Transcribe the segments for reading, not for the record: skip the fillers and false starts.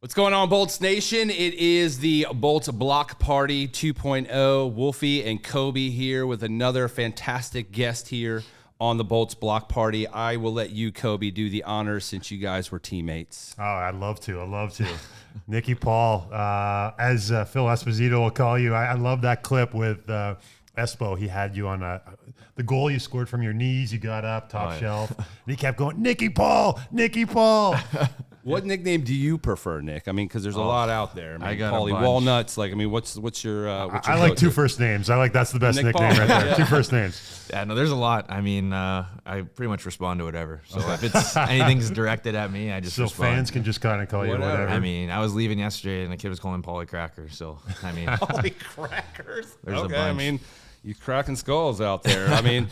What's going on, Bolts Nation? It is the Bolts Block Party 2.0. Wolfie and Kobe here with another fantastic guest here on the Bolts Block Party. I will let you, Kobe, do the honors since you guys were teammates. Oh, I'd love to. Nicky Paul, as Phil Esposito will call you. I love that clip with Espo. He had you on the goal you scored from your knees. You got up, top shelf. And he kept going, Nicky Paul, Nicky Paul. What nickname do you prefer, Nick? I mean, because there's a lot out there. I got Paulie Walnuts. Like, I mean, what's your? I like two first names. I like that's the best nickname right there. Yeah. Two first names. Yeah, no, there's a lot. I mean, I pretty much respond to whatever. So if it's anything's directed at me, I just respond. Fans can just kind of call you whatever. I mean, I was leaving yesterday and the kid was calling Paulie Cracker. So I mean, Paulie Crackers. There's a bunch. I mean, you cracking skulls out there. I mean,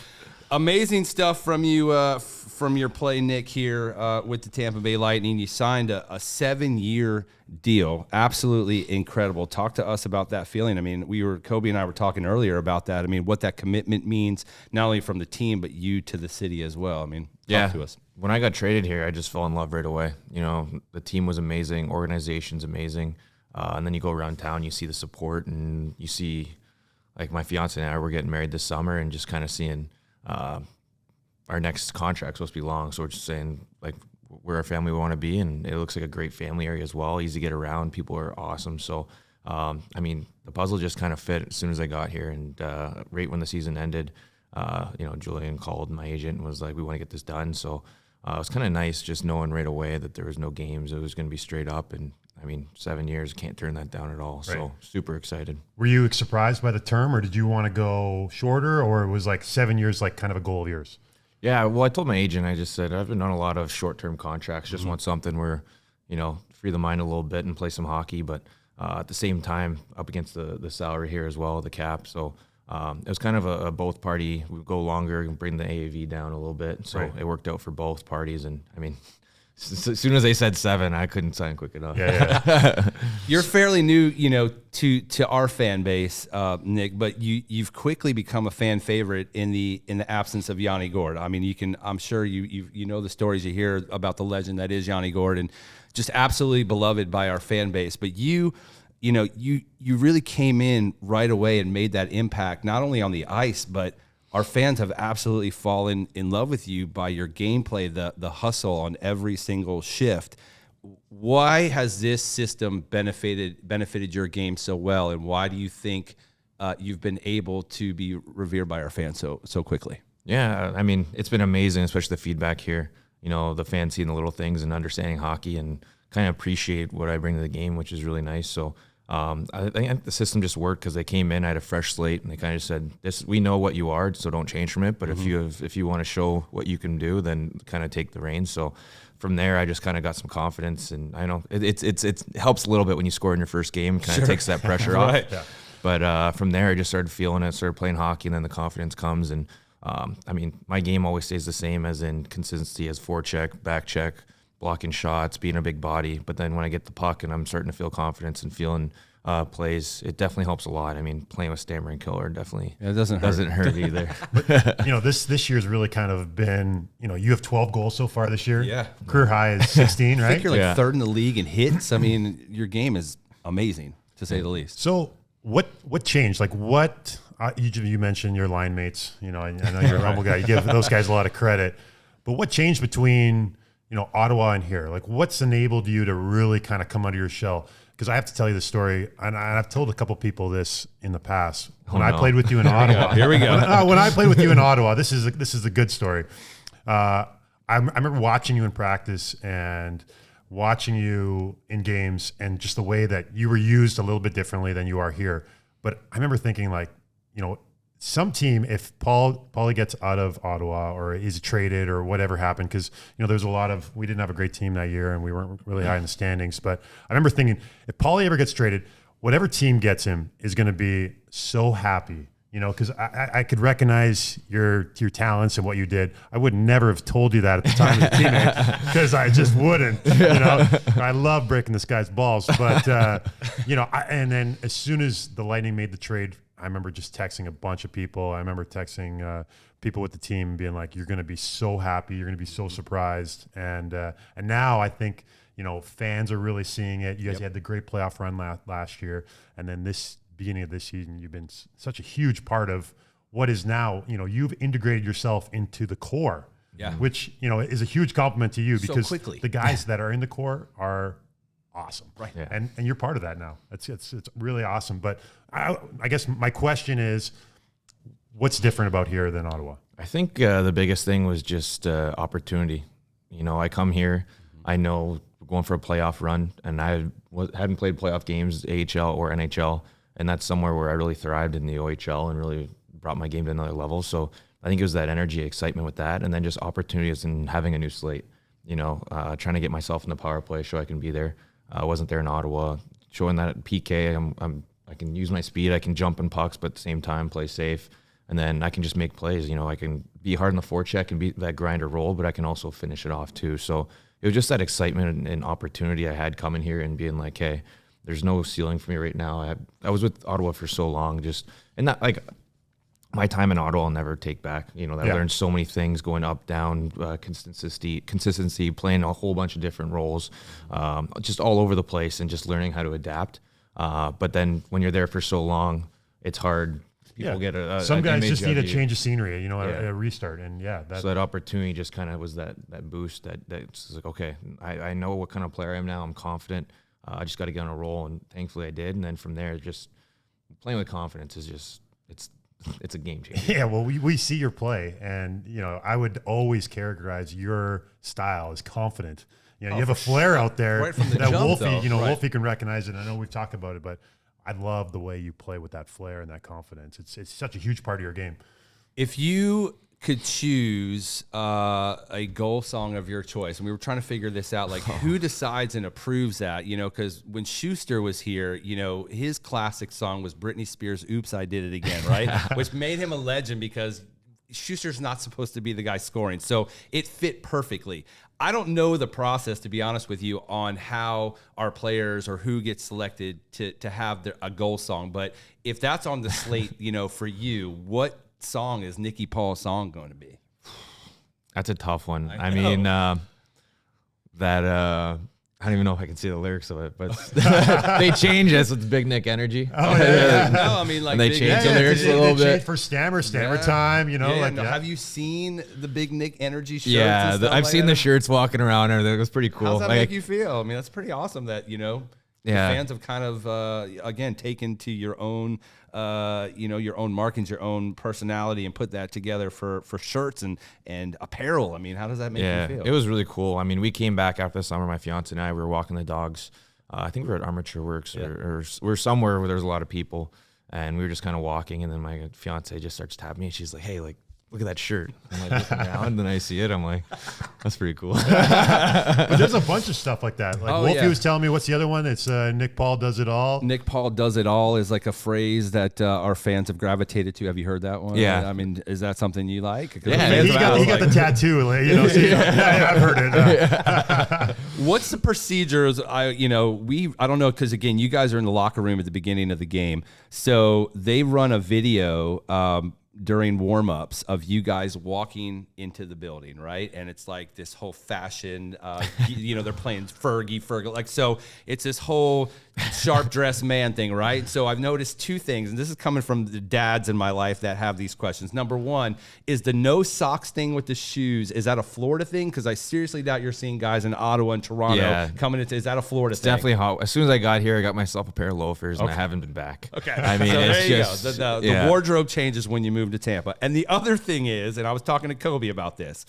amazing stuff from you. From your play, Nick, here with the Tampa Bay Lightning. You signed a 7-year deal. Absolutely incredible. Talk to us about that feeling. I mean, Kobe and I were talking earlier about that. I mean, what that commitment means, not only from the team, but you to the city as well. I mean, talk to us. When I got traded here, I just fell in love right away. You know, the team was amazing, organization's amazing. And then you go around town, you see the support, and you see, like, my fiance and I were getting married this summer and just kind of seeing our next contract's supposed to be long, so we're just saying, like, we're a family we want to be, and it looks like a great family area as well, easy to get around, people are awesome. So, I mean, the puzzle just kind of fit as soon as I got here, and right when the season ended, you know, Julian called my agent and was like, we want to get this done. So it was kind of nice just knowing right away that there was no games, it was going to be straight up, and I mean, 7 years, can't turn that down at all. Right. So super excited. Were you surprised by the term, or did you want to go shorter, or was like 7 years like kind of a goal of yours? Yeah, well, I told my agent, I just said, I've been on a lot of short-term contracts, just want something where, you know, free the mind a little bit and play some hockey, but at the same time, up against the salary here as well, the cap. So it was kind of a both party. We go longer and bring the AAV down a little bit. So It worked out for both parties. And, I mean, as soon as they said 7, I couldn't sign quick enough. Yeah. You're fairly new, you know, to our fan base, Nick, but you've quickly become a fan favorite in the absence of Yanni Gourde. I mean, I'm sure you know the stories you hear about the legend that is Yanni Gourde, and just absolutely beloved by our fan base. But you really came in right away and made that impact, not only on the ice, but our fans have absolutely fallen in love with you by your gameplay, the hustle on every single shift. Why has this system benefited your game so well, and why do you think you've been able to be revered by our fans so quickly? Yeah, I mean, it's been amazing, especially the feedback here. You know, the fans seeing the little things and understanding hockey and kind of appreciate what I bring to the game, which is really nice. So I think the system just worked because they came in, I had a fresh slate, and they kind of said, we know what you are, so don't change from it. But if you want to show what you can do, then kind of take the reins. So from there, I just kind of got some confidence, and I know it helps a little bit when you score in your first game, kind of takes that pressure off. Right. Yeah. But from there, I just started feeling it, started playing hockey, and then the confidence comes. And I mean, my game always stays the same, as in consistency, as forecheck, back check, blocking shots, being a big body. But then when I get the puck and I'm starting to feel confidence and feeling plays, it definitely helps a lot. I mean, playing with Stammering Killer definitely it doesn't hurt either. But, you know, this year's really kind of been, you know, you have 12 goals so far this year. Yeah. Career high is 16, right? I think you're like third in the league in hits. I mean, your game is amazing, to say the least. So what changed? Like what, you mentioned your line mates, you know, I know you're a humble guy. You give those guys a lot of credit. But what changed between, you know, Ottawa and here? Like what's enabled you to really kind of come out of your shell? Because I have to tell you the story, and I've told a couple people this in the past. When I played with you in Ottawa, here we go. When I played with you in Ottawa, this is a good story. I remember watching you in practice and watching you in games, and just the way that you were used a little bit differently than you are here. But I remember thinking, like, you know, some team, if Paulie gets out of Ottawa or is traded or whatever happened, because, you know, there's we didn't have a great team that year and we weren't really high in the standings. But I remember thinking, if Paulie ever gets traded, whatever team gets him is going to be so happy, you know, because I could recognize your talents and what you did. I would never have told you that at the time as a teammate, because I just wouldn't, you know. I love breaking this guy's balls. But, you know, and then as soon as the Lightning made the trade, I remember just texting a bunch of people. I remember texting people with the team being like, you're going to be so happy. You're going to be so surprised. And now I think, fans are really seeing it. You guys had the great playoff run last year, and then this beginning of this season, you've been such a huge part of what is now, you've integrated yourself into the core, which, is a huge compliment to you because the guys that are in the core are awesome. Right. Yeah. And you're part of that now. It's really awesome. But I guess my question is, what's different about here than Ottawa? I think the biggest thing was just opportunity. I come here, I know we're going for a playoff run, and I hadn't played playoff games, AHL or NHL, and that's somewhere where I really thrived in the OHL and really brought my game to another level. So I think it was that energy, excitement with that, and then just opportunities and having a new slate. Trying to get myself in the power play, so I can be there. I wasn't there in Ottawa, showing that PK, I can use my speed, I can jump in pucks, but at the same time play safe, and then I can just make plays. I can be hard in the forecheck and be that grinder role, but I can also finish it off too. So it was just that excitement and opportunity I had coming here and being like, hey, there's no ceiling for me right now. I was with Ottawa for so long, and that, like, my time in Ottawa I'll never take back. I learned so many things going up, down, consistency, playing a whole bunch of different roles, just all over the place, and just learning how to adapt. But then when you're there for so long, it's hard. People get some guys just need a change of scenery, a restart, and so that opportunity just kind of was that boost. That's like, okay, I know what kind of player I am now. I'm confident. I just got to get on a roll, and thankfully I did. And then from there, just playing with confidence is just it's a game changer. Yeah, well, we see your play, and I would always characterize your style as confident. You have a flair out there right from the that jump, Wolfie, though. Wolfie can recognize it. I know we've talked about it, but I love the way you play with that flair and that confidence. It's such a huge part of your game. If you could choose a goal song of your choice, and we were trying to figure this out, like who decides and approves that, because when Schuster was here, his classic song was Britney Spears' Oops, I Did It Again, right? Which made him a legend because Schuster's not supposed to be the guy scoring. So it fit perfectly. I don't know the process, to be honest with you, on how our players or who gets selected to have a goal song. But if that's on the slate, for you, what song is Nicky Paul's song going to be? That's a tough one. I mean, I don't even know if I can see the lyrics of it, but they change it. So it's Big Nick energy. Oh yeah. No, I mean, like, and they change the lyrics a little bit for stammer time. Have you seen the Big Nick energy shirts? Yeah, I've seen the shirts walking arown, and it was pretty cool. How's that make you feel? I mean, that's pretty awesome that the fans have kind of again taken to your own your own markings, your own personality, and put that together for shirts and apparel. I mean, how does that make you feel? It was really cool. I mean, we came back after the summer, my fiance and I, we were walking the dogs. I think we were at Armature Works or we were somewhere where there's a lot of people, and we were just kind of walking, and then my fiance just starts tapping me, and she's like, hey, like, look at that shirt. I'm like looking around, and then I see it. I'm like, that's pretty cool. But there's a bunch of stuff like that. Like Wolfie was telling me, what's the other one? It's Nick Paul does it all. Nick Paul does it all is like a phrase that our fans have gravitated to. Have you heard that one? Yeah. I mean, is that something you like? Yeah, he got the tattoo. I've heard it. What's the procedures? I don't know, because again, you guys are in the locker room at the beginning of the game, so they run a video during warm-ups of you guys walking into the building, right? And it's like this whole fashion, they're playing Fergie, like, so it's this whole sharp-dressed man thing, right? So I've noticed two things, and this is coming from the dads in my life that have these questions. Number one, is the no socks thing with the shoes, is that a Florida thing? Because I seriously doubt you're seeing guys in Ottawa and Toronto coming into, is that a Florida thing? Definitely hot. As soon as I got here, I got myself a pair of loafers, and I haven't been back. Okay. I mean, so it's there you just, go. The wardrobe changes when you move to Tampa. And the other thing is, and I was talking to Kobe about this,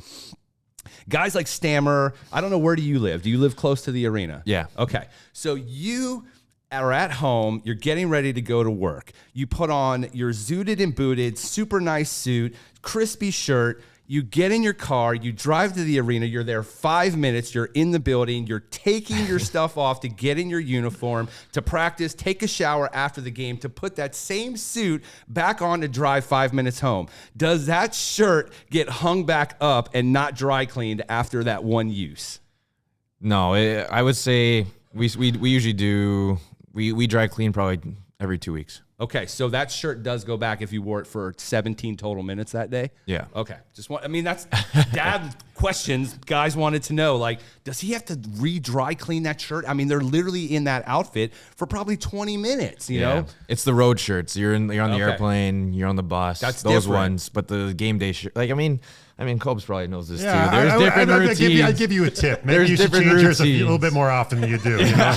guys like Stammer, I don't know, where do you live? Do you live close to the arena? Yeah. Okay. So you are at home, you're getting ready to go to work. You put on your zooted and booted, super nice suit, crispy shirt. You get in your car, you drive to the arena, you're there 5 minutes, you're in the building, you're taking your stuff off to get in your uniform, to practice, take a shower after the game, to put that same suit back on to drive 5 minutes home. Does that shirt get hung back up and not dry cleaned after that one use? No, I would say we usually do, we dry clean probably every 2 weeks. Okay, so that shirt does go back if you wore it for 17 total minutes that day? Yeah. Okay. That's dad questions guys wanted to know. Like, does he have to re-dry clean that shirt? I mean, they're literally in that outfit for probably 20 minutes, you know? It's the road shirts. You're on the Okay. airplane, you're on the bus. That's those different. ones. But the game day shirt, like, I mean, Cobes probably knows this Yeah, too. There's different routines. I'd give you a tip. Maybe There's you should different change yours a routines. little bit more often than you do. You know?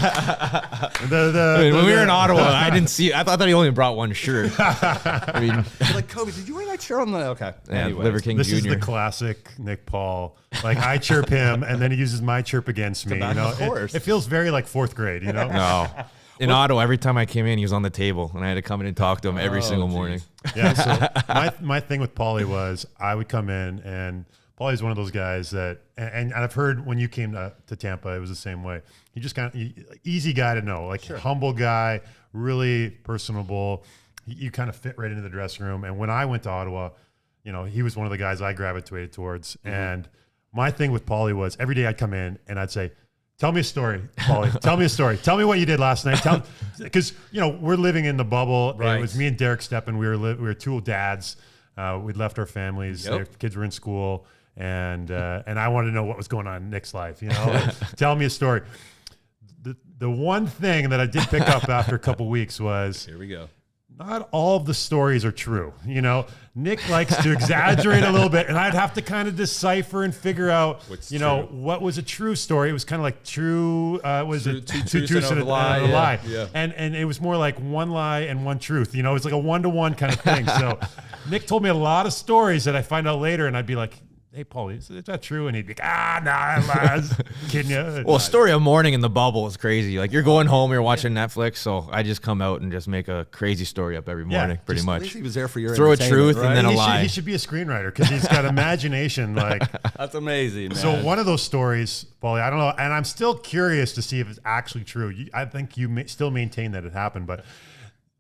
When we were in Ottawa, I didn't see. I thought he only brought one shirt. I mean, You're like, Kobe, did you wear that shirt on the? Okay. Anyways. Liver King This Jr. is the classic Nick Paul. Like, I chirp him, and then he uses my chirp against me. You know, Of course. it feels very like fourth grade. You know. No. In Ottawa, every time I came in, he was on the table, and I had to come in and talk to him every single morning. Yeah. So my thing with Paulie was I would come in, and Paulie's one of those guys that, and I've heard when you came to Tampa, it was the same way. He just kind of easy guy to know, like humble guy, really personable. You kind of fit right into the dressing room. And when I went to Ottawa, you know, he was one of the guys I gravitated towards. And my thing with Paulie was every day I'd come in and I'd say, tell me a story, Paulie. Tell me a story. Tell me what you did last night. Because you know we're living in the bubble. Right. And it was me and Derek Steppen. We were two dads. We'd left our families. Yep. Their kids were in school, and I wanted to know what was going on in Nick's life. You know, like, tell me a story. The one thing that I did pick up after a couple weeks was Here we go. not all of the stories are true. You know, Nick likes to exaggerate a little bit, and I'd have to kind of decipher and figure out, What's you know, true? what was a true story. It was kind of like true, was it Two two truths truths and and a a lie? lie? Yeah. And it was more like one lie and one truth. You know, it was like a 1-to-1 kind of thing. So Nick told me a lot of stories that I find out later, and I'd be like, hey, Paulie, is that true? And he'd be like, I was kidding you. Well, story of morning in the bubble is crazy. Like, you're going home, you're watching Netflix, so I just come out and just make a crazy story up every morning, pretty At much. least he was there for your Throw a entertainment, truth and then a he lie. should be a screenwriter because he's got imagination. Like, That's amazing, man. so one of those stories, Paulie, I don't know, and I'm still curious to see if it's actually true. I think you still maintain that it happened, but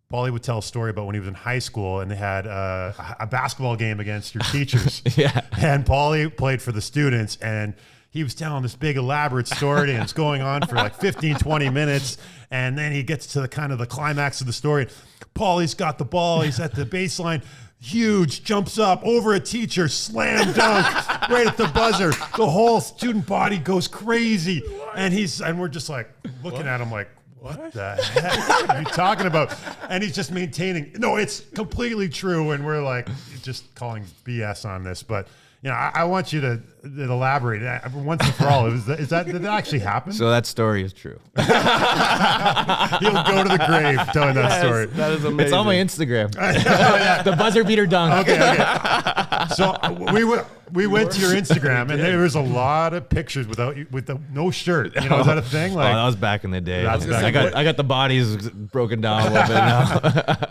Paulie would tell a story about when he was in high school and they had a basketball game against your teachers. Yeah. And Paulie played for the students, and he was telling this big elaborate story, and it's going on for like 15, 20 minutes. And then he gets to the kind of the climax of the story. Paulie's got the ball. He's at the baseline. Huge, jumps up over a teacher, slam dunk right at the buzzer. The whole student body goes crazy. And we're just like looking at him like, what the heck are you talking about? And he's just maintaining, no, it's completely true. And we're like just calling BS on this. But, you know, I want you to elaborate once and for all. Did that actually happen? So that story is true. He'll go to the grave telling that story. That is amazing. It's on my Instagram. The buzzer beater dunk. Okay. So we went to your Instagram, and there was a lot of pictures with no shirt. You know, is that a thing? Oh, Like, that was back in the day. That's back I in got the bodies broken down a little bit now.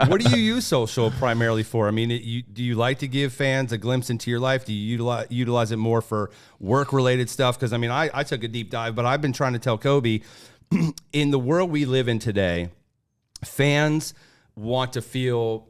What do you use social primarily for? I mean, do you like to give fans a glimpse into your life? Do you utilize it more for work-related stuff? Because, I mean, I took a deep dive, but I've been trying to tell Kobe, in the world we live in today, fans want to feel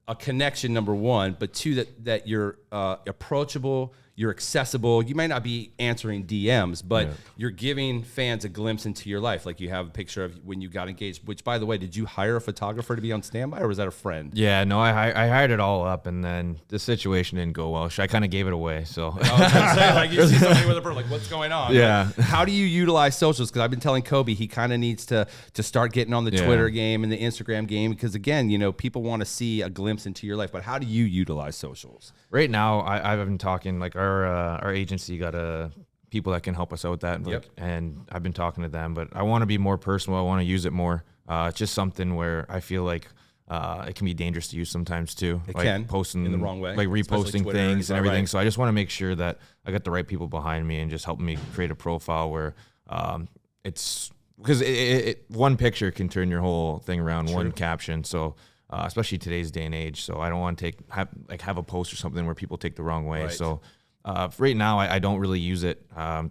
a connection, number one, but two, that you're approachable, you're accessible. You might not be answering DMs, but you're giving fans a glimpse into your life. Like, you have a picture of when you got engaged, which, by the way, did you hire a photographer to be on standby, or was that a friend? Yeah, no, I hired it all up, and then the situation didn't go well. I kind of gave it away. So I was gonna say, like, you see somebody with a bird, like, what's going on? Yeah. Like, how do you utilize socials? Because I've been telling Kobe he kind of needs to start getting on the Twitter game and the Instagram game, because, again, you know, people want to see a glimpse into your life. But how do you utilize socials? right now, I've been talking, like, our agency got people that can help us out with that, like, and I've been talking to them. But I want to be more personal. I want to use it more. It's just something where I feel like it can be dangerous to use sometimes too. It like can, posting in the wrong way, like especially reposting Twitter things and and everything. right. So I just want to make sure that I got the right people behind me and just helping me create a profile where it's because one picture can turn your whole thing around, one caption. So especially today's day and age. So I don't want to have a post or something where people take the wrong way. Right. So right now I don't really use it.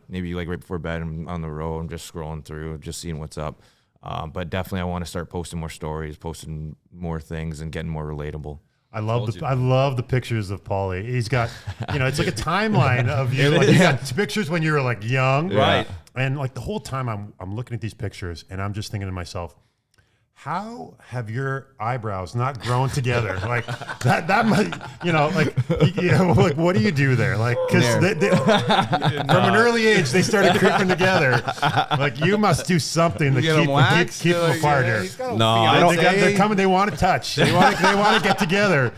Maybe like right before bed, I'm on the road, I'm just scrolling through, just seeing what's up. But definitely I want to start posting more stories, posting more things, and getting more relatable. I love the pictures of Paulie. He's got, it's like a timeline of you. Like, you got pictures when you were like young, Right? And like the whole time I'm looking at these pictures, and I'm just thinking to myself, how have your eyebrows not grown together? Like that might, like what do you do there? Like, because from an early age, they started creeping together. Like, you must do something to keep them apart here. No, I don't. They're coming. They want to touch. They want to get together.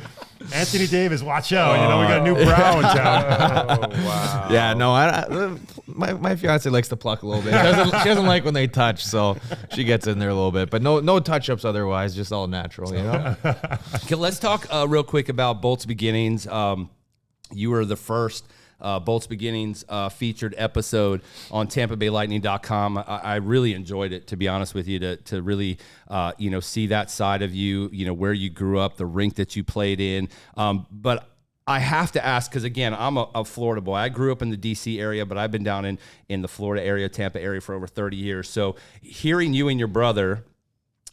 Anthony Davis, watch out. We got a new brow in town. Oh, wow. Yeah, no, my fiance likes to pluck a little bit. She doesn't like when they touch, so she gets in there a little bit. But no touch-ups otherwise, just all natural, Okay, let's talk real quick about Bolt's Beginnings. You were the first Bolt's Beginnings featured episode on TampaBayLightning.com. I really enjoyed it, to be honest with you, to really see that side of you, where you grew up, the rink that you played in. But I have to ask, because again, I'm a Florida boy. I grew up in the DC area, but I've been down in the Florida area, Tampa area for over 30 years. So hearing you and your brother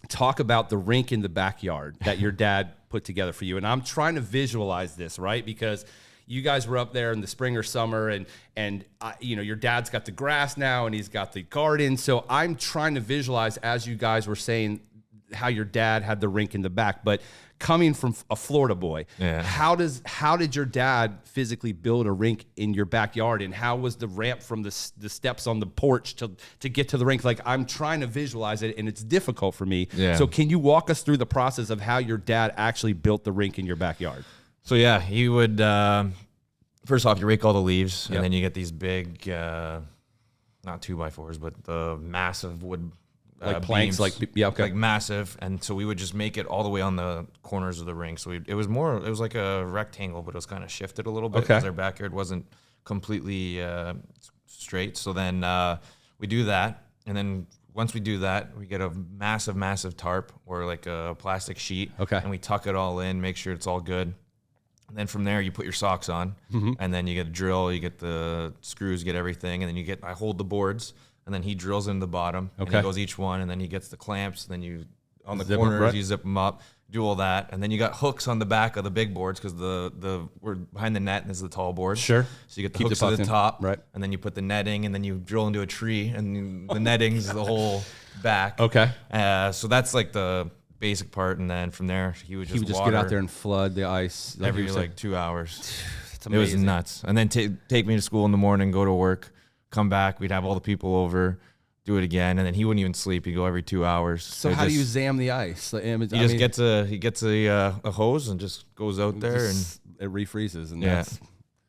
talk about the rink in the backyard that your dad put together for you, and I'm trying to visualize this, right? Because you guys were up there in the spring or summer, and your dad's got the grass now, and he's got the garden. So I'm trying to visualize, as you guys were saying, how your dad had the rink in the back. But coming from a Florida boy, how did your dad physically build a rink in your backyard, and how was the ramp from the steps on the porch to get to the rink? Like, I'm trying to visualize it, and it's difficult for me. Yeah. So can you walk us through the process of how your dad actually built the rink in your backyard? So yeah, he would first off, you rake all the leaves, Yep. and then you get these big, not 2x4s, but the massive wood Like planks, beams, okay. like massive. And so we would just make it all the way on the corners of the rink. So it was like a rectangle, but it was kind of shifted a little bit because our backyard wasn't completely straight. So then we do that, and then once we do that, we get a massive tarp or like a plastic sheet, and we tuck it all in, make sure it's all good. And then from there, you put your socks on, and then you get a drill, you get the screws, you get everything, and then I hold the boards, and then he drills into the bottom, and he goes each one, and then he gets the clamps, and then you, on the corners, you zip them up, do all that, and then you got hooks on the back of the big boards, because we're behind the net, and this is the tall board. Sure. So you get the hooks at the top, right, and then you put the netting, and then you drill into a tree, and the netting's the whole back. Okay. So that's like the basic part, and then from there he would just get out there and flood the ice every 2 hours. It's amazing. It was nuts. And then take me to school in the morning, go to work, come back, we'd have all the people over, do it again, and then he wouldn't even sleep. He'd go every 2 hours. So how do you zam the ice? He gets a hose and just goes out there, and it refreezes, and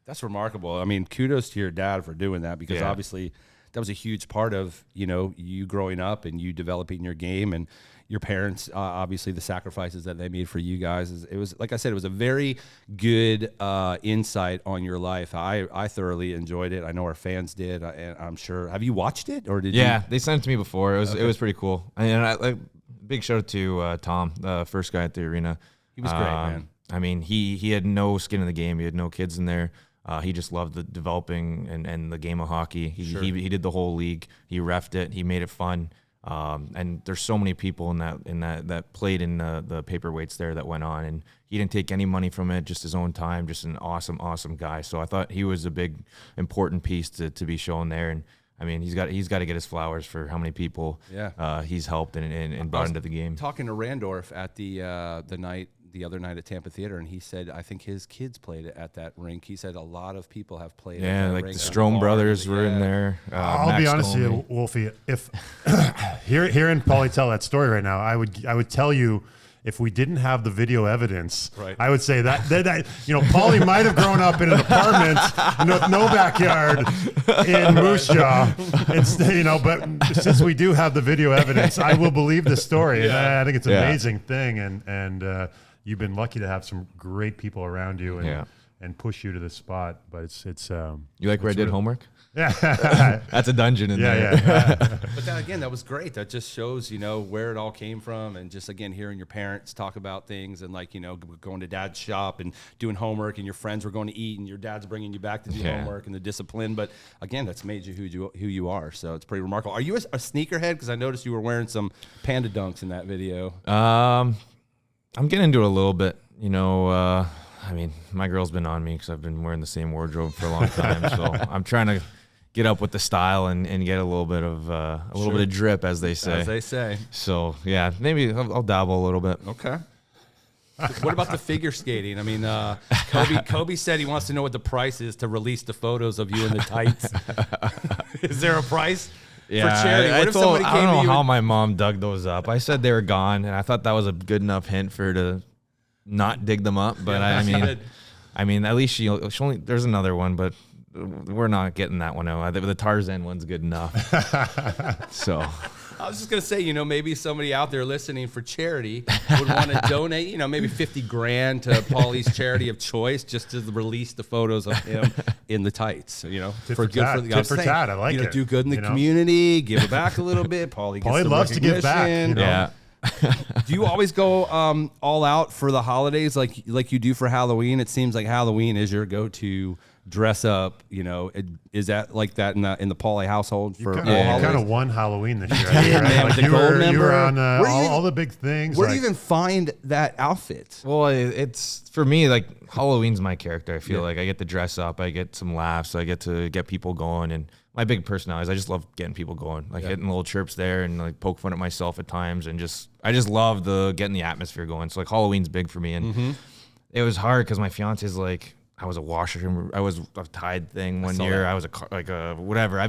that's remarkable. I mean, kudos to your dad for doing that, because obviously that was a huge part of you growing up and you developing your game, and your parents, obviously the sacrifices that they made for you guys. It was, like I said, it was a very good insight on your life. I thoroughly enjoyed it. I know our fans did, and I'm sure. Have you watched it, or did you? Yeah, they sent it to me before. It was pretty cool. And big shout out to Tom, the first guy at the arena. He was great, man. I mean, he had no skin in the game. He had no kids in there. He just loved the developing and the game of hockey. He did the whole league. He reffed it. He made it fun. And there's so many people in that played in the paperweights there that went on, and he didn't take any money from it, just his own time, just an awesome guy. So I thought he was a big, important piece to be shown there. And I mean, he's got to get his flowers for how many people he's helped and brought into the game. Talking to Randorf at the other night at Tampa Theater, and he said, I think his kids played at that rink. He said a lot of people have played at that like rink. the Strom brothers were in there. I'll be honest with you, Wolfie. If hearing Paulie tell that story right now, I would tell you, if we didn't have the video evidence, I would say that Paulie might have grown up in an apartment with no backyard in Moose Jaw, but since we do have the video evidence, I will believe the story. And I think it's an amazing thing, and you've been lucky to have some great people around you and push you to this spot. But it's you like where I did homework? Yeah, that's a dungeon in there. But that was great. That just shows where it all came from, and just again hearing your parents talk about things, and going to dad's shop and doing homework, and your friends were going to eat, and your dad's bringing you back to do homework, and the discipline. But again, that's made you who you are. So it's pretty remarkable. Are you a sneakerhead? Because I noticed you were wearing some Panda Dunks in that video. I'm getting into it a little bit. I mean, my girl's been on me because I've been wearing the same wardrobe for a long time. So I'm trying to get up with the style and get a little bit of drip, as they say. As they say. So yeah, maybe I'll dabble a little bit. Okay. What about the figure skating? I mean, Kobe said he wants to know what the price is to release the photos of you in the tights. Is there a price for charity? I don't know how my mom dug those up. I said they were gone, and I thought that was a good enough hint for her to not dig them up. But I mean, at least she only. There's another one, but we're not getting that one out. The Tarzan one's good enough. So. I was just going to say, maybe somebody out there listening for charity would want to donate, maybe 50 grand to Paulie's charity of choice just to release the photos of him in the tights, Tit for tat. I like it. Do good in the community, give it back a little bit. Paulie loves to give back. Yeah. Do you always go all out for the holidays like you do for Halloween? It seems like Halloween is your go-to dress up, is that like that in the Paulie household for all holidays? You kind of won Halloween this year. Yeah, man, with the gold member. You were on all the big things. Where do you even find that outfit? Well, it's for me, like Halloween's my character. I feel like I get to dress up, I get some laughs, I get to get people going, and my big personality is I just love getting people going, like hitting little chirps there and like poke fun at myself at times, and I just love getting the atmosphere going. So like Halloween's big for me, and it was hard because my fiance's like, I was a washer. I was a Tide thing one year. That. I was whatever.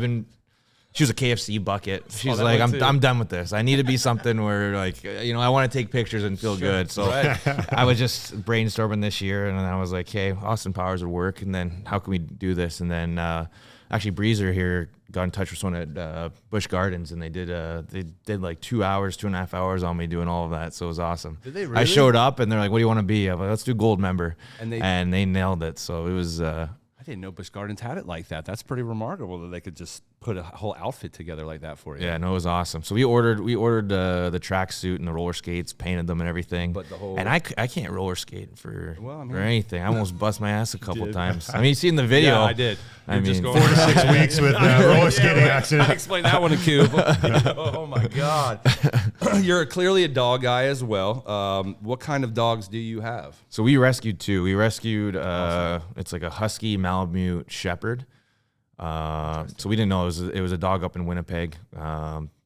She was a KFC bucket. She's like, I'm done with this. I need to be something where like, I want to take pictures and feel good. So I was just brainstorming this year, and I was like, hey, Austin Powers would work. And then how can we do this? And then actually Breezer here got in touch with someone at Busch Gardens, and they did like 2.5 hours on me doing all of that. So it was awesome. Did they really? I showed up, and they're like, what do you want to be? I'm like, let's do gold member. And they nailed it. So it was I didn't know Busch Gardens had it like that. That's pretty remarkable that they could just put a whole outfit together like that for you. Yeah, no, it was awesome. So we ordered the tracksuit and the roller skates, painted them and everything. But I can't roller skate for anything. I almost bust my ass a couple times. I mean, you seen the video? Yeah, I did. I mean, 4 to 6 weeks with roller skating accident. I explained that one to Cube. Oh my God, you're clearly a dog guy as well. What kind of dogs do you have? So we rescued 2. We rescued it's like a husky Malamute Shepherd. So we didn't know it was a dog up in Winnipeg.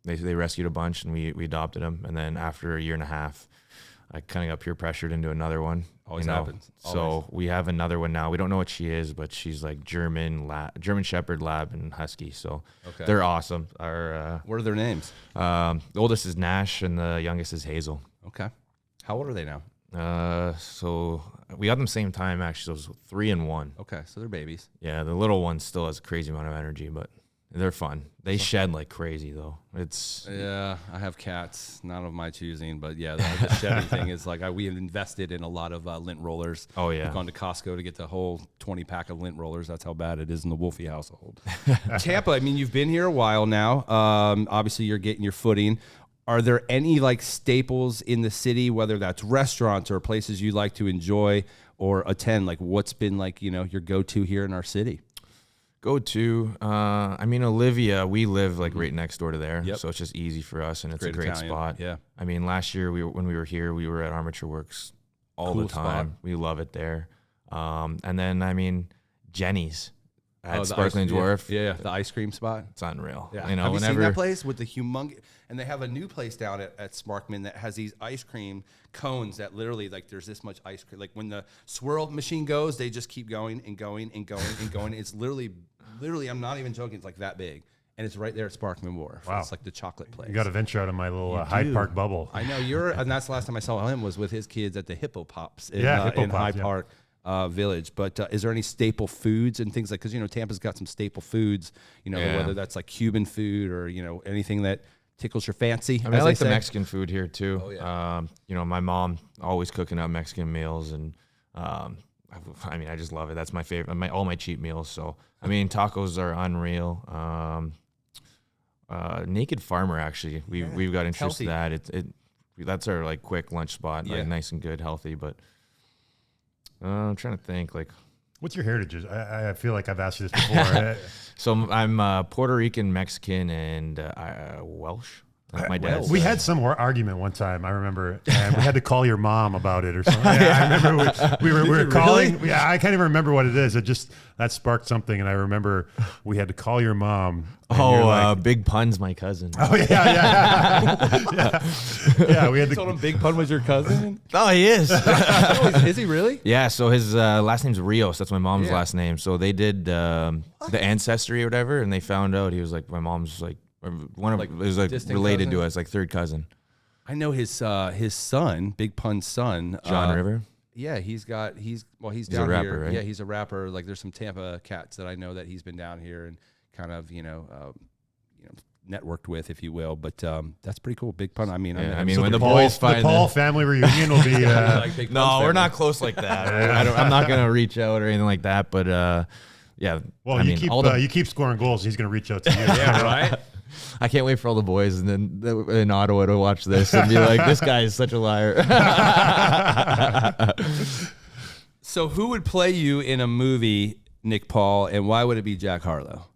They rescued a bunch, and we adopted him. And then after a year and a half, I kind of got peer pressured into another one. Always happens. So we have another one now. We don't know what she is, but she's like German Shepherd, Lab, and Husky. So they're awesome. What are their names? The oldest is Nash, and the youngest is Hazel. Okay. How old are they now? So we got them same time actually. So it was 3 and 1. Okay, so they're babies. Yeah, the little one still has a crazy amount of energy, but they're fun. They shed like crazy though. I have cats, not of my choosing, but yeah, the shedding thing is like we have invested in a lot of lint rollers. Oh yeah, we've gone to Costco to get the whole 20-pack of lint rollers. That's how bad it is in the Wolfie household. Tampa, I mean, you've been here a while now. Obviously, you're getting your footing. Are there any like staples in the city, whether that's restaurants or places you like to enjoy or attend? Like what's been like, your go-to here in our city? Go-to, I mean, Olivia, we live like right next door to there. Yep. So it's just easy for us, and it's a great spot. Yeah. I mean, last year when we were here, we were at Armature Works all the time. Spot. We love it there. And then, I mean, Jenny's. At Sparkling Dwarf. Yeah, the ice cream spot. It's unreal. Yeah. Have you seen that place with the humongous? And they have a new place down at Sparkman that has these ice cream cones that literally, like, there's this much ice cream. Like, when the swirl machine goes, they just keep going and going and going and going. It's literally, I'm not even joking, it's like that big. And it's right there at Sparkman Wharf. Wow. It's like the chocolate place. You got to venture out of my little Hyde Park bubble. I know. And that's the last time I saw him was with his kids at the Hippo Pops in Hyde Park. Village, but is there any staple foods and things like, because Tampa's got some staple foods, whether that's like Cuban food or anything that tickles your fancy? I mean, I like the Mexican food here too. Oh, yeah. My mom always cooking up Mexican meals, and I mean, I just love it. That's my favorite. All my cheap meals. So I mean, tacos are unreal. Naked Farmer, actually, we've got interest in that. That's our like quick lunch spot, like nice and good, healthy, but. I'm trying to think. Like, what's your heritage? I feel like I've asked you this before. So I'm Puerto Rican, Mexican, and Welsh. Like my dad. We had some argument one time, I remember, and we had to call your mom about it or something. Yeah, I remember we were calling. Really? Yeah, I can't even remember what it is. That sparked something, and I remember we had to call your mom. Big Pun's my cousin. Oh yeah. We had to. You told him Big Pun was your cousin? Oh, he is. Is he really? Yeah. So his last name's Rios. That's my mom's last name. So they did the ancestry or whatever, and they found out he was like my mom's like. One of was like related cousin? To us, like third cousin. I know his son, Big Pun's son, John River. Yeah, he's down a rapper, here. Right? Yeah, he's a rapper. Like there's some Tampa cats that I know that he's been down here and kind of networked with, if you will. But that's pretty cool. Big Pun. I mean, so when the boys find the Paul family reunion will be. No, we're not close like that. I'm not gonna reach out or anything like that. But yeah. Well, you keep scoring goals. He's gonna reach out to you. Yeah, right. I can't wait for all the boys and then in Ottawa to watch this and be like, this guy is such a liar. So who would play you in a movie, Nick Paul, and why would it be Jack Harlow?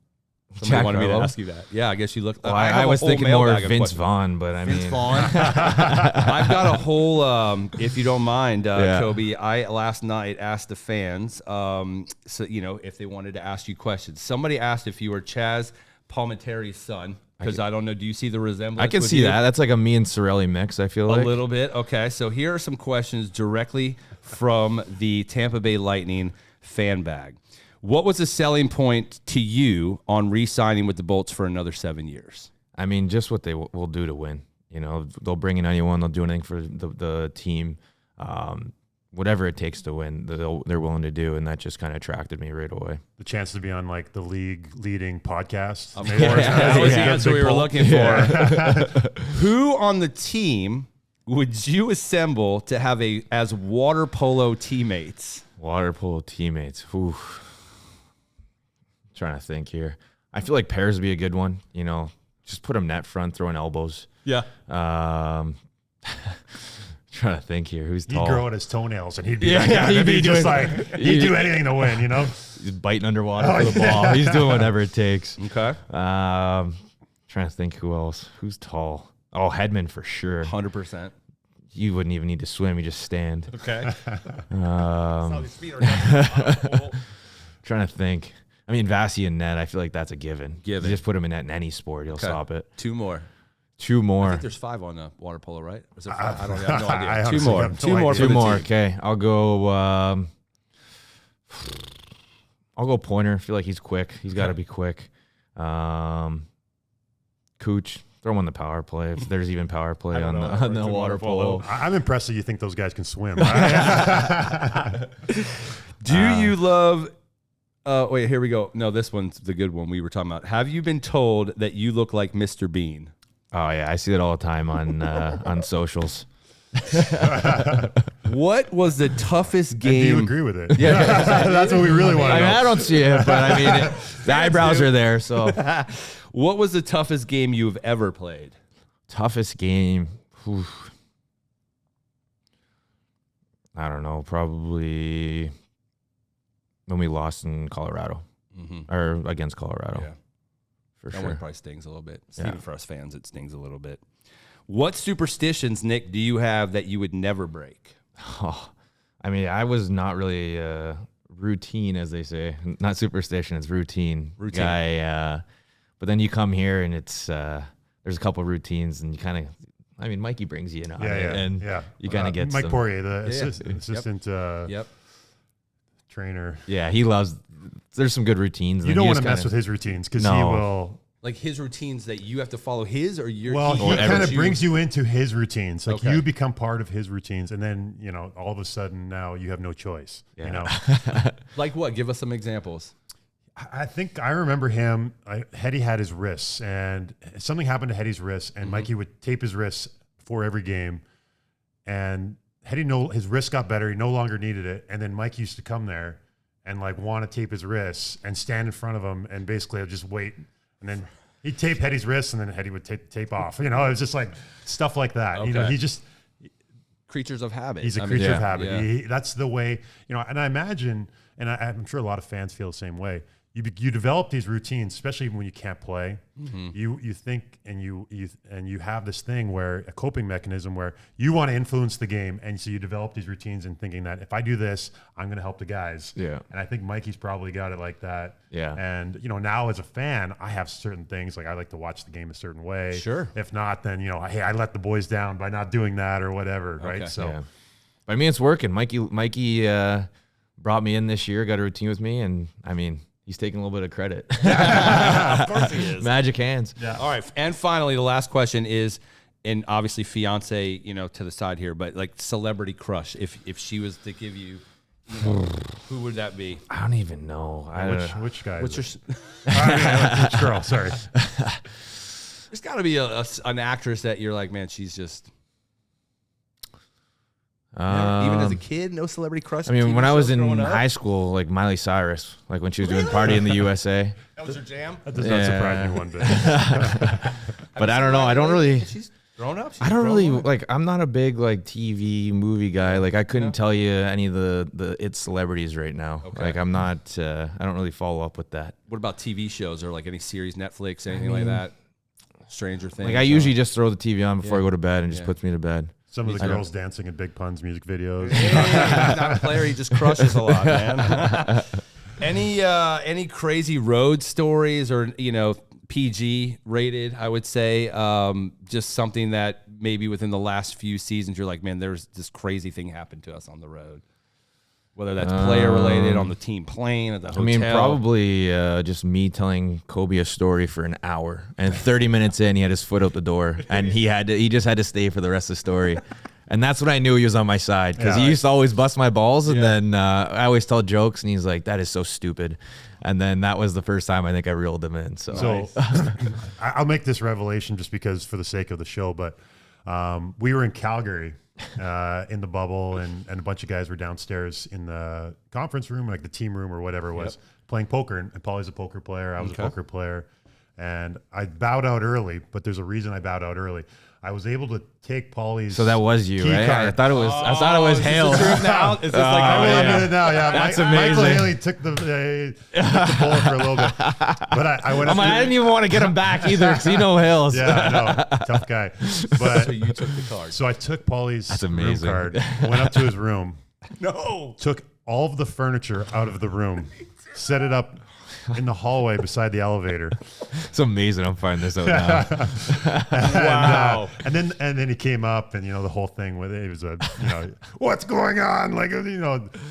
Somebody wanted me to ask you that. Yeah, I guess you look. Well, I was thinking more Vince Vaughn, but I mean. Vince Vaughn? I've got a whole, if you don't mind, Kobe, I last night asked the fans, if they wanted to ask you questions. Somebody asked if you were Chaz Palminteri's son, because I don't know. Do you see the resemblance? I can see that. That's like a me and Sorelli mix, I feel like. A little bit. Okay, so here are some questions directly from the Tampa Bay Lightning fan bag. What was the selling point to you on re-signing with the Bolts for another 7 years? I mean, just what they will do to win. You know, they'll bring in anyone. They'll do anything for the team. Whatever it takes to win, they're willing to do, and that just kind of attracted me right away. The chance to be on like the league-leading podcast. That was the answer we were looking for. Who on the team would you assemble to have as water polo teammates? Water polo teammates. Ooh. Trying to think here. I feel like pairs would be a good one. You know, just put them net front, throwing elbows. Yeah. Trying to think here. Who's tall? He'd grow out his toenails, and he'd be he'd be just like he'd do anything to win. You know, he's biting underwater for the ball. He's doing whatever it takes. Okay. Trying to think who else. Who's tall? Oh, Hedman for sure. 100%. You wouldn't even need to swim. You just stand. Okay. Trying to think. I mean, Vasi and net, I feel like that's a given. You just put him in net in any sport, he'll stop it. Two more. I think there's 5 on the water polo, right? Is there 5? I don't have no idea. Two more. Okay, I'll go. I'll go Pointer. I feel like he's quick. He's got to be quick. Cooch. Throw him on the power play if there's even power play on the water polo. I'm impressed that you think those guys can swim. Do you love? Wait, here we go. No, this one's the good one we were talking about. Have you been told that you look like Mr. Bean? Oh yeah, I see that all the time on socials. What was the toughest game? And do you agree with it? Yeah, that's what we really want to know. I don't see it, but I mean, the eyebrows are there. So, what was the toughest game you've ever played? Toughest game? Whew. I don't know. Probably when we lost in Colorado, or against Colorado. Yeah. For that sure. one probably stings a little bit. Even for us fans, it stings a little bit. What superstitions, Nick, do you have that you would never break? Oh, I mean, I was not really routine, as they say. Not superstition, it's routine guy. But then you come here and it's there's a couple of routines, and you kind of, I mean, Mikey brings you in on it, and you kind of get Mike Poirier, the assistant trainer. Yeah, he loves. There's some good routines. You don't want to mess with his routines because he will. Like his routines that you have to follow his or your. Well, he kind of brings you into his routines. Like you become part of his routines, and then all of a sudden now you have no choice. Yeah. You know, like what? Give us some examples. I think I remember him. Hetty had his wrists, and something happened to Hetty's wrists, and Mikey would tape his wrists before every game, and Hetty his wrist got better. He no longer needed it, and then Mike used to come there and like want to tape his wrists and stand in front of him and basically just wait. And then he'd tape Hetty's wrists, and then Hetty would tape off. It was just like stuff like that. Okay. He just creatures of habit. He's a creature of habit. Yeah. That's the way. And I imagine, and I'm sure a lot of fans feel the same way. you develop these routines, especially when you can't play. You think and you have this thing where a coping mechanism where you want to influence the game, and so you develop these routines and thinking that if I do this, I'm going to help the guys. Yeah. And I think Mikey's probably got it like that. Yeah. And now as a fan, I have certain things like I like to watch the game a certain way. Sure. If not, then hey, I let the boys down by not doing that or whatever, right? So. Yeah. But I mean, it's working. Mikey brought me in this year, got a routine with me, and I mean, he's taking a little bit of credit. Of course he is. Magic hands. Yeah. All right. And finally, the last question is, and obviously fiance, to the side here, but like celebrity crush. If she was to give you, who would that be? I don't even know. Which guy? What's your? Which girl? Sorry. There's got to be an actress that you're like, man, she's just. Even as a kid, no celebrity crush. I mean, TV when I was shows in growing up? high school, like Miley Cyrus, like when she was doing Party in the USA. That was her jam. That does not surprise me one bit. But I don't know. I don't really. She's grown up. I don't really like. I'm not a big like TV movie guy. Like I couldn't tell you any of the it's celebrities right now. Okay. Like I'm not. I don't really follow up with that. What about TV shows or like any series, Netflix, anything like that? Stranger Things. Like I usually just throw the TV on before I go to bed and just puts me to bed. Some of the girls dancing in Big Pun's music videos. He's not a player. He just crushes a lot, man. Any crazy road stories or PG rated? I would say just something that maybe within the last few seasons you're like, man, there's this crazy thing happened to us on the road. Whether that's player related, on the team plane, at the hotel. I mean, probably just me telling Kobe a story for an hour, and 30 minutes in, he had his foot out the door, and he just had to stay for the rest of the story. And that's when I knew he was on my side, because he used to always bust my balls, and then I always tell jokes, and he's like, "That is so stupid." And then that was the first time I think I reeled him in. So I'll make this revelation just because for the sake of the show, but we were in Calgary. In the bubble, and a bunch of guys were downstairs in the conference room, like the team room or whatever it was, playing poker. And Paulie's a poker player. I was a poker player. And I bowed out early, but there's a reason I bowed out early. I was able to take Paulie's. So that was you, key right? card. I thought it was Hale. Now? Is this like I believe it now. Yeah, That's Michael amazing. Haley took the bullet for a little bit, but I went. I didn't even want to get him back either, because Hales. Yeah, I know, tough guy. But So you took the card. so I took Paulie's That's room amazing. card, went up to his room, No. took all of the furniture out of the room, set it up in the hallway beside the elevator. It's amazing. I'm finding this out now. Wow. And then he came up, and the whole thing with it was what's going on, like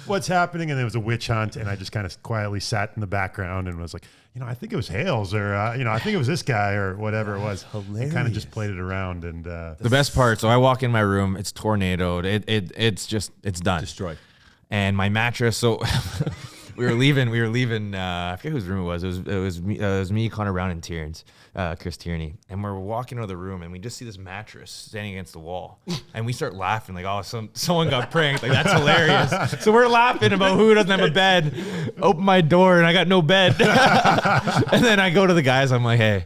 what's happening, and there was a witch hunt, and I just kind of quietly sat in the background and was like, I think it was Hales, or I think it was this guy, or whatever it was. Hilarious. Kind of just played it around, and The best part, so I walk in my room, it's tornadoed. It's done. Destroyed. And my mattress, so we were leaving, I forget whose room it was. It was me, Connor Brown, and Chris Tierney. And we're walking out of the room, and we just see this mattress standing against the wall. And we start laughing, like, oh, someone got pranked. Like, that's hilarious. So we're laughing about who doesn't have a bed. Open my door, and I got no bed. And then I go to the guys, I'm like, hey,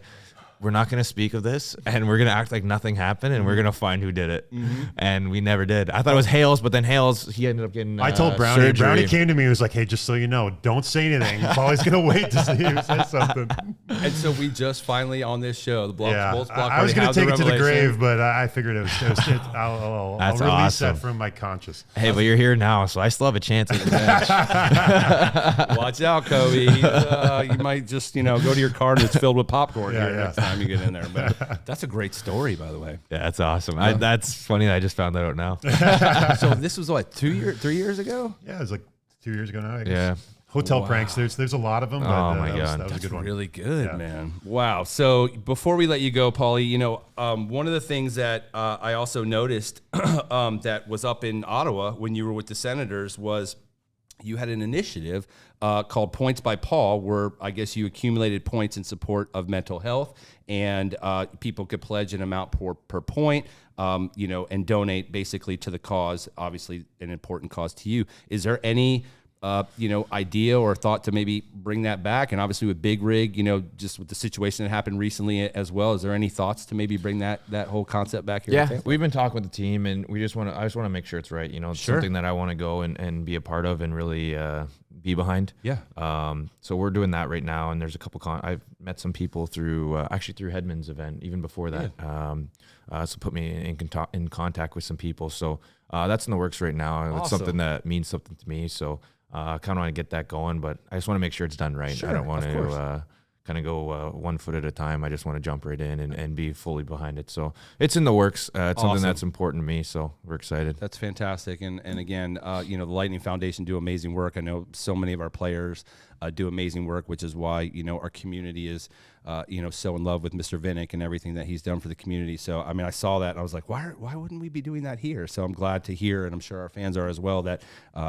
we're not going to speak of this, and we're going to act like nothing happened, and we're going to find who did it. And we never did. I thought it was Hales, but then Hales, he ended up getting I told Brownie. surgery. Brownie came to me and was like, hey, just so you know, don't say anything. You're always going to wait to see who says something. And so we just finally on this show, the Bulls Block I was Party, going to take it to the revelation. grave, but I figured I'll That's release awesome. that from my conscience. Hey, but you're here now, so I still have a chance at the bench. Watch out, Kobe. You might just, go to your car and it's filled with popcorn Yeah, here yeah. next time you get in there. But that's a great story, by the way. Yeah, that's awesome. That's funny that I just found that out now. So this was what, 3 years ago? Yeah, it was like 2 years ago now, I guess. Yeah. Hotel pranks. There's a lot of them. But, Oh, my God. that was a good one. Really good, Yeah. man. Wow. So before we let you go, Paulie, one of the things that I also noticed that was up in Ottawa when you were with the Senators was you had an initiative called Points by Paul, where I guess you accumulated points in support of mental health, and people could pledge an amount per point, and donate basically to the cause. Obviously, an important cause to you. Is there any idea or thought to maybe bring that back? And obviously with Big Rig, just with the situation that happened recently as well, is there any thoughts to maybe bring that whole concept back here? Yeah, we've been talking with the team, and I just want to make sure it's right. It's Sure. something that I want to go and be a part of and really be behind. Yeah. So we're doing that right now, and there's a couple. I've met some people through actually through Hedman's event, even before that. So put me in contact with some people. So that's in the works right now. It's Awesome. something that means something to me. So I kind of want to get that going, but I just want to make sure it's done right. Sure, I don't want of course. to kind of go 1 foot at a time. I just want to jump right in and be fully behind it. So it's in the works. It's something Awesome. that's important to me. So we're excited. That's fantastic. And again, the Lightning Foundation do amazing work. I know so many of our players do amazing work, which is why, our community is, so in love with Mr. Vinnick and everything that he's done for the community. So, I mean, I saw that and I was like, why wouldn't we be doing that here? So I'm glad to hear, and I'm sure our fans are as well, that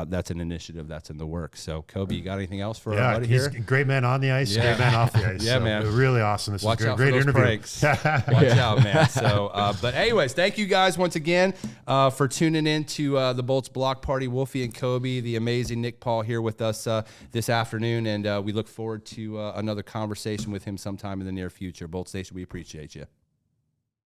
that's an initiative that's in the works. So Kobe, you got anything else for our buddy he's here? a great man on the ice, great man off the ice. Yeah, so man. Really awesome. This Watch is a out great for those interview. pranks. Watch out, man. So, but anyways, thank you guys once again for tuning in to the Bolts Block Party. Wolfie and Kobe, the amazing Nick Paul here with us this afternoon, and we look forward to another conversation with him sometime in the near future. Bolt Station, we appreciate you.